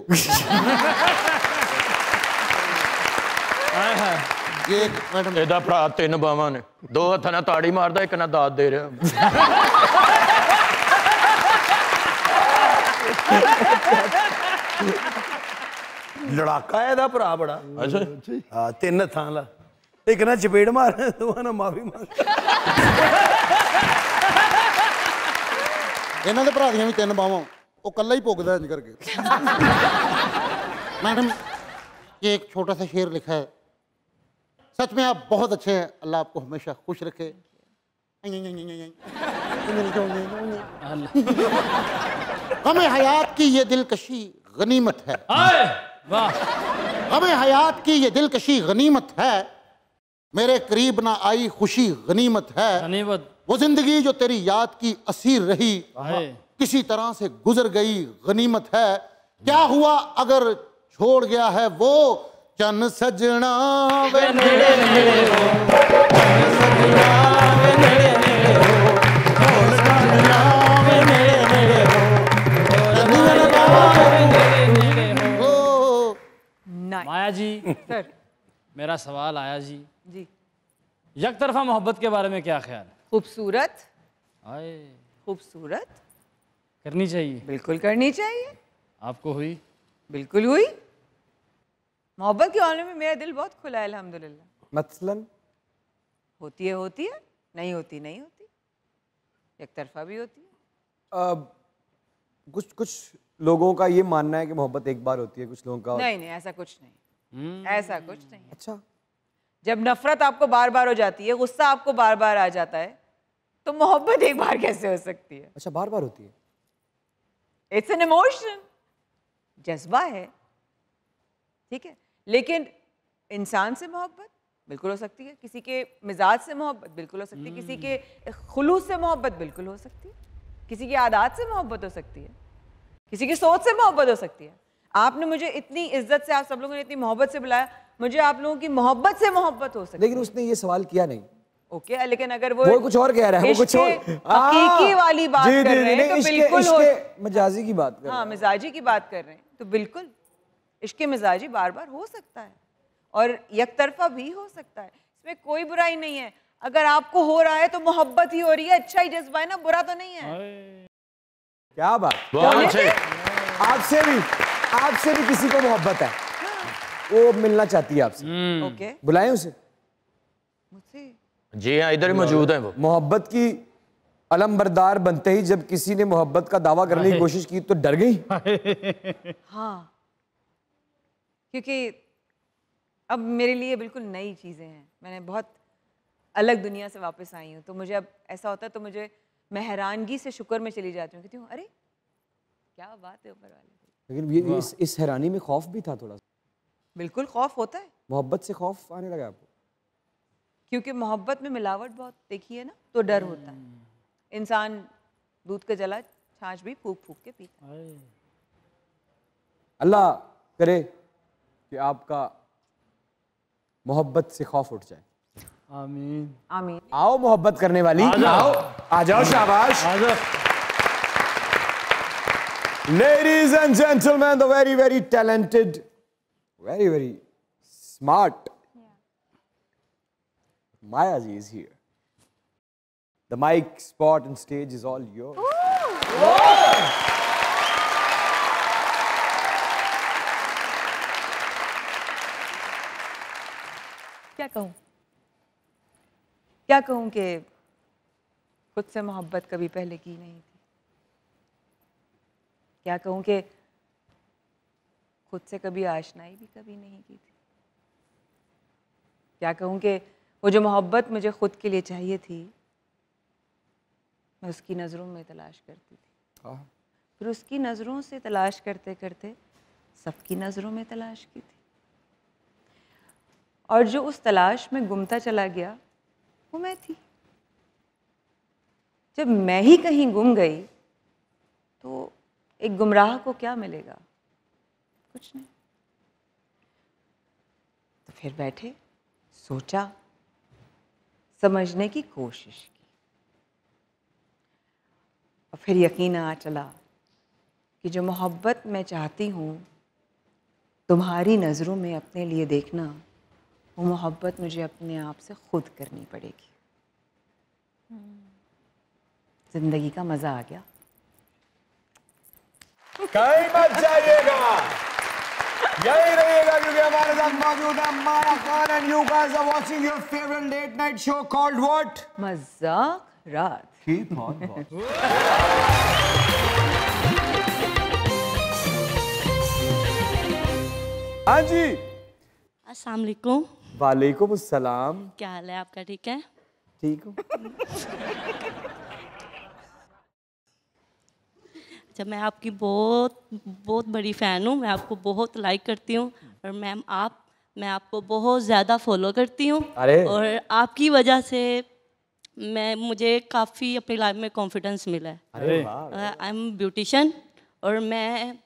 ये मैडम ਇਹਦਾ ਭਰਾ 3 ਬਾਹਾਂ ਨੇ, 2 ਹੱਥਾਂ ਨਾਲ ਤਾੜੀ ਮਾਰਦਾ, ਇੱਕ ਨਾਲ ਦਾਤ ਦੇ ਰਿਹਾ। ਲੜਾਕਾ ਇਹਦਾ ਭਰਾ ਬੜਾ। ਅੱਛਾ ਹਾਂ, 3 ਹੱਥਾਂ ਵਾਲਾ, ਇੱਕ ਨਾਲ ਚਪੇੜ ਮਾਰ, ਦੋਵਾਂ ਨਾਲ ਮਾਫੀ ਮੰਗ। ਇਹਨਾਂ ਦੇ ਭਰਾ ਦੀਆਂ ਵੀ 3 ਬਾਹਾਂ, ਉਹ ਕੱਲਾ ਹੀ ਭੁਗਦਾ ਇੰਜ करके। मैडम ये एक छोटा सा शेर लिखा है, सच में आप बहुत अच्छे हैं, अल्लाह आपको हमेशा खुश रखे। हमें हयात की ये दिलकशी गनीमत है। हमें हयात की ये दिलकशी गनीमत है, मेरे करीब ना आई खुशी गनीमत है। वो जिंदगी जो तेरी याद की असीर रही, किसी तरह से गुजर गई गनीमत है। क्या हुआ अगर छोड़ गया है वो चन सजना वे नेड़े नेड़े हो, चन सजना वे नेड़े नेड़े हो, चन सजना वे नेड़े नेड़े हो, माया जी सर, मेरा सवाल आया जी। जी, एक तरफा मोहब्बत के बारे में क्या ख्याल? खूबसूरत, आए खूबसूरत करनी चाहिए। बिल्कुल करनी चाहिए। आपको हुई? बिल्कुल हुई। मोहब्बत के मामले में मेरा दिल बहुत खुला है अल्हम्दुलिल्लाह। मसलन होती है, नहीं होती नहीं होती, एक तरफा भी होती है। कुछ लोगों का ये मानना है कि मोहब्बत एक बार होती है, कुछ लोगों का नहीं, ऐसा कुछ नहीं, ऐसा कुछ नहीं। अच्छा, जब नफरत आपको बार बार हो जाती है, गुस्सा आपको बार बार आ जाता है, तो मोहब्बत एक बार कैसे हो सकती है? अच्छा, बार बार होती है। इट्स एन इमोशन, जज्बा है, ठीक है। लेकिन इंसान से मोहब्बत बिल्कुल हो सकती है, किसी के मिजाज से मोहब्बत बिल्कुल हो सकती है, किसी के खुलूस से मोहब्बत बिल्कुल हो सकती है, किसी की आदत से मोहब्बत हो सकती है, किसी की सोच से मोहब्बत हो सकती है। आपने मुझे इतनी इज्जत से, आप सब लोगों ने इतनी मोहब्बत से बुलाया, मुझे आप लोगों की मोहब्बत से मोहब्बत हो सकती है। लेकिन उसने ये सवाल किया नहीं। ओके, लेकिन अगर वो कुछ और कह रहा है, वो कुछ और हकीकी वाली बात कर रहे हैं तो बिल्कुल मिजाजी की बात कर रहे हैं। हाँ, मिजाजी की बात कर रहे हैं तो बिल्कुल इश्क़ मिजाजी बार बार हो सकता है और एक तरफा भी हो सकता है, इसमें कोई बुराई नहीं है। अगर आपको हो रहा है तो मोहब्बत ही हो रही है, अच्छा ही जज्बा है ना, बुरा तो नहीं है। क्या बात। आपसे भी किसी को मोहब्बत है, वो मिलना चाहती है आपसे। ओके, बुलाएं उसे। मुझसे? जी हाँ, इधर ही मौजूद है वो। मोहब्बत की अलमबरदार बनते ही जब किसी ने मोहब्बत का दावा करने की कोशिश की तो डर गई। हाँ, क्योंकि अब मेरे लिए बिल्कुल नई चीज़ें हैं, मैंने बहुत अलग दुनिया से वापस आई हूँ, तो मुझे अब ऐसा होता है तो मुझे मैं हैरानगी से शुक्र में चली जाती हूँ, कहती हूँ अरे क्या बात है ऊपर वाले। लेकिन ये इस हैरानी में खौफ भी था थोड़ा सा। बिल्कुल खौफ होता है, मोहब्बत से खौफ आने लगा आपको? क्योंकि मोहब्बत में मिलावट बहुत देखी है ना, तो डर होता है। इंसान दूध का जला छाछ भी फूक फूक के पीता है। अल्लाह करे कि आपका मोहब्बत से खौफ उठ जाए। आमीन आमीन। आओ मोहब्बत करने वाली, आओ, आ जाओ, शाबाश। Ladies and gentlemen, the very, very talented, very, very smart Maya ji is here. The mic, spot and stage is all yours. क्या कहूँ कि खुद से मोहब्बत कभी पहले की नहीं थी। क्या कहूँ कि खुद से कभी आशनाई भी कभी नहीं की थी। क्या कहूँ कि वो जो मोहब्बत मुझे खुद के लिए चाहिए थी, मैं उसकी नज़रों में तलाश करती थी, फिर उसकी नज़रों से तलाश करते करते सबकी नज़रों में तलाश की थी, और जो उस तलाश में गुमता चला गया वो मैं थी। जब मैं ही कहीं गुम गई तो एक गुमराह को क्या मिलेगा? कुछ नहीं। तो फिर बैठे, सोचा, समझने की कोशिश की, और फिर यकीन आ चला कि जो मोहब्बत मैं चाहती हूँ तुम्हारी नज़रों में अपने लिए देखना, वो मोहब्बत मुझे अपने आप से खुद करनी पड़ेगी। जिंदगी का मज़ा आ गया। कहीं मत जाइएगा, यही रहिएगा, क्योंकि हमारे साथ मौजूद है माया Khan and you guys are watching your favorite late night show called what? मज़ाक रात। Keep on watching. हाँ जी, अस्सलाम वालेकुम। वालेकुम अस्सलाम। क्या हाल है आपका? ठीक है? ठीक हूँ। अच्छा, मैं आपकी बहुत बड़ी फ़ैन हूँ, मैं आपको बहुत लाइक करती हूँ, और मैम मैं आपको बहुत ज़्यादा फॉलो करती हूँ, और आपकी वजह से मुझे काफ़ी अपनी लाइफ में कॉन्फिडेंस मिला है। आई एम ब्यूटिशियन, और मैं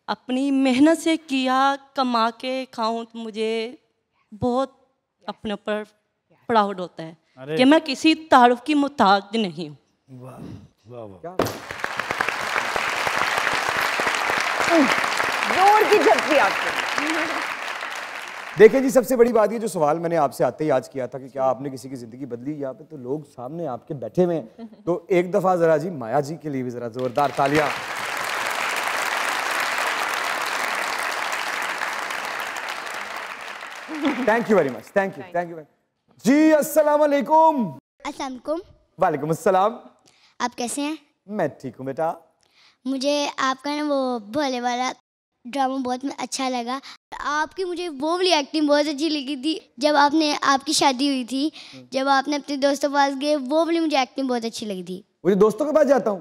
अपनी मेहनत से किया, कमा के खाऊं तो मुझे बहुत अपने ऊपर प्राउड होता है कि मैं किसी तारुफ की मुताज नहीं हूँ। जोर की झपकी आपको। देखिए जी, सबसे बड़ी बात ये जो सवाल मैंने आपसे आते ही आज किया था कि क्या आपने किसी की जिंदगी बदली, यहाँ पे तो लोग सामने आपके बैठे हुए हैं, तो एक दफा जरा जी माया जी के लिए भी जरा जोरदार तालियां। Thank you very much, thank you ji. अस्सलाम वालेकुम। अस्सलाम वालेकुम। वालेकुम अस्सलाम। आप कैसे हैं? मैं ठीक हूँ बेटा। मुझे आपका ना वो भोले वाला ड्रामा बहुत अच्छा लगा। आपकी मुझे वो वाली एक्टिंग बहुत अच्छी लगी थी जब आपकी शादी हुई थी, जब आपने अपने दोस्तों के पास गए, वो वाली मुझे एक्टिंग बहुत अच्छी लगी थी। मुझे दोस्तों के पास जाता हूँ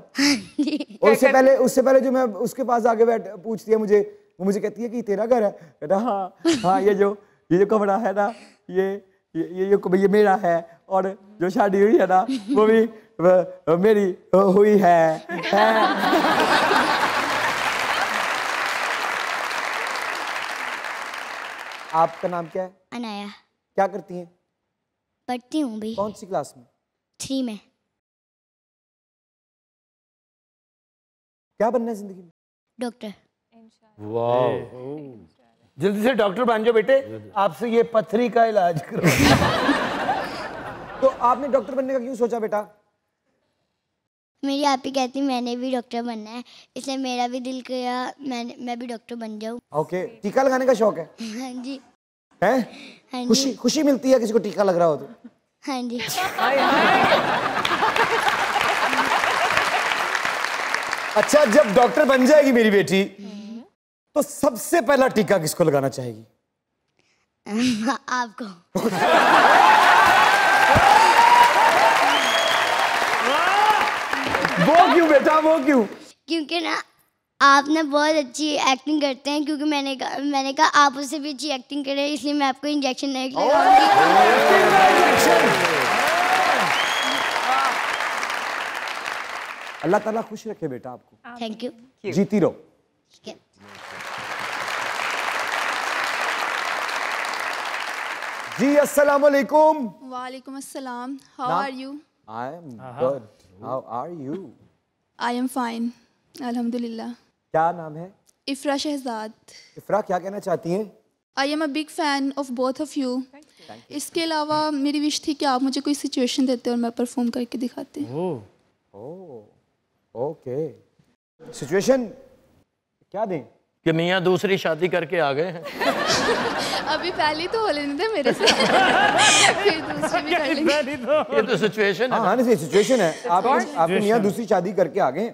और उससे पहले जो मैं उसके पास आगे पूछती है मुझे, वो मुझे कहती है कि तेरा घर है बेटा। हाँ, ये जो कमरा है ना, ये मेरा है, और जो शादी हुई है ना वो भी मेरी हुई है। आपका नाम क्या है? अनाया। क्या करती हैं? पढ़ती हूँ भी। कौन सी क्लास में? 3 में। क्या बनना है जिंदगी में? डॉक्टर। वाह, जल्दी से डॉक्टर बन जाओ बेटे, आपसे ये पथरी का इलाज करो। तो आपने डॉक्टर बनने का क्यों सोचा बेटा? मेरी आप ही कहती मैंने भी डॉक्टर बनना है, इसलिए मेरा भी दिल किया मैं भी डॉक्टर बन जाऊँ। ओके, टीका लगाने का शौक है? हाँ जी। हैं? हाँ खुशी खुशी मिलती है किसी को टीका लग रहा हो तो? हाँ जी। अच्छा, जब डॉक्टर बन जाएगी मेरी बेटी तो सबसे पहला टीका किसको लगाना चाहेगी? आपको। वो क्यों बेटा, वो क्यों? क्योंकि ना आप ना बहुत अच्छी एक्टिंग करते हैं, क्योंकि मैंने कहा आप उससे भी अच्छी एक्टिंग करें, इसलिए मैं आपको इंजेक्शन नहीं लगाऊंगी। अल्लाह ताला खुश रखे बेटा आपको। Thank you. जीती रहो। जी अस्सलाम वालेकुम। वालेकुम अस्सलाम। How are you? I am good. How are you? I am fine, अल्हम्दुलिल्लाह। क्या नाम है? इफ्रा शहजाद। इफ्रा, क्या कहना चाहती हैं? I am a big fan of both of you. इसके अलावा मेरी विश थी कि आप मुझे कोई सिचुएशन देते और मैं परफॉर्म करके दिखाती। ओके, सिचुएशन क्या दें? कि मियाँ दूसरी शादी करके आ गए हैं। अभी पहली तो हो लेने दे मेरे से, फिर दूसरी भी कर लेंगे। ये तो सिचुएशन है। हाँ, नहीं सिचुएशन है। आपके मियाँ दूसरी शादी करके आ गए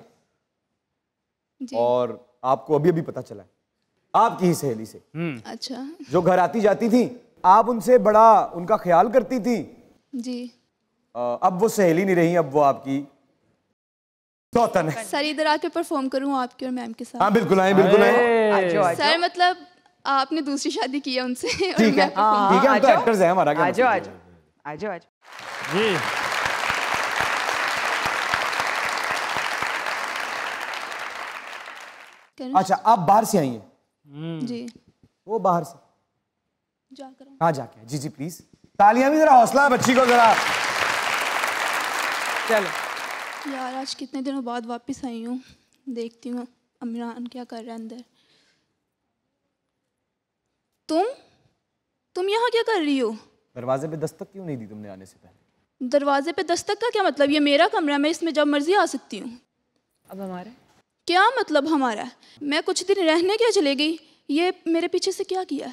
और आपको अभी अभी पता चला है आपकी ही सहेली से। अच्छा। जो घर आती जाती थी, आप उनसे बड़ा उनका ख्याल करती थी जी। अब वो सहेली नहीं रही, अब वो आपकी सौतन है। सर इधर आके परफॉर्म करूँ आपके और मैम के साथ? हाँ बिल्कुल आए, बिल्कुल आए। सर मतलब आपने दूसरी शादी की है उनसे। ठीक है, ठीक है, हम तो एक्टर्स हैं, हमारा क्या? आ जाओ। जी। अच्छा, आप बाहर से आई हैं? जी। वो बाहर से जाकर। हाँ जाके। जी जी प्लीज, तालियां भी जरा, हौसला बच्ची को जरा। चलो यार, आज कितने दिनों बाद वापस आई हूँ, देखती हूँ इमरान क्या कर रहा है अंदर। तुम यहाँ क्या कर रही हो? दरवाजे पे दस्तक क्यों नहीं दी तुमने आने से पहले? दरवाजे पे दस्तक का क्या मतलब? ये मेरा कमरा है, मैं इसमें जब मर्जी आ सकती हूँ। अब हमारे क्या मतलब हमारा? मैं कुछ दिन रहने क्या चले गई, ये मेरे पीछे से क्या किया?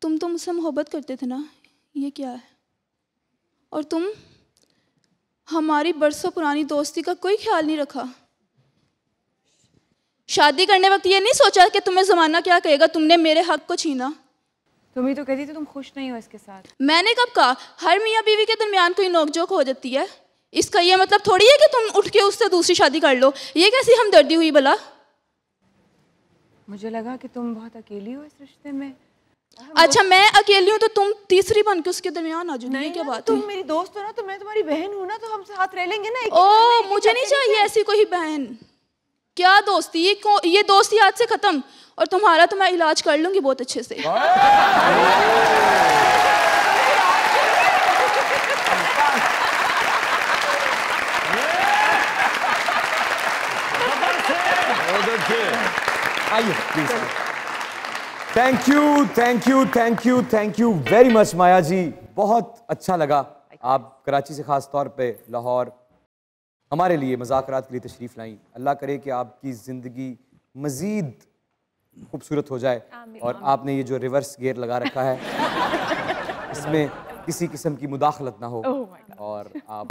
तुम तो मुझसे मोहब्बत करते थे ना, ये क्या है? और तुम हमारी बरसों पुरानी दोस्ती का कोई ख्याल नहीं रखा। शादी करने वक्त ये नहीं सोचा कि तुम्हें ज़माना क्या कहेगा, तुमने मेरे हक को छीना। तुम ही तो कहती थी तुम खुश नहीं हो इसके साथ। मैंने कब कहा? हर मियाँ बीवी के दरमियान कोई नोकझोंक हो जाती है, इसका ये मतलब थोड़ी है कि तुम उठ के उससे दूसरी शादी कर लो। ये कैसी हमदर्दी हुई भला? मुझे लगा कि तुम बहुत अकेली हो इस रिश्ते में। अच्छा, मैं अकेली हूँ तो तुम तीसरी बन के उसके दरमियान आ जाओ, ये क्या बात है? तुम मेरी दोस्त हो ना, तो मैं तुम्हारी बहन हूँ ना, तो हम साथ रह लेंगे ना। ओ, मुझे नहीं चाहिए ऐसी कोई बहन। क्या दोस्ती? ये दोस्ती आज से खत्म, और तुम्हारा तो मैं इलाज कर लूंगी बहुत अच्छे से। आइए please. Thank you, thank you, thank you, thank you very much Maya ji, बहुत अच्छा लगा। आप कराची से खास तौर पे लाहौर हमारे लिए मज़ाकरात के लिए तशरीफ़ लाई। अल्लाह करे कि आपकी ज़िंदगी मज़ीद खूबसूरत हो जाए, और आपने ये जो रिवर्स गियर लगा रखा है इसमें किसी किस्म की मुदाखलत ना हो, और आप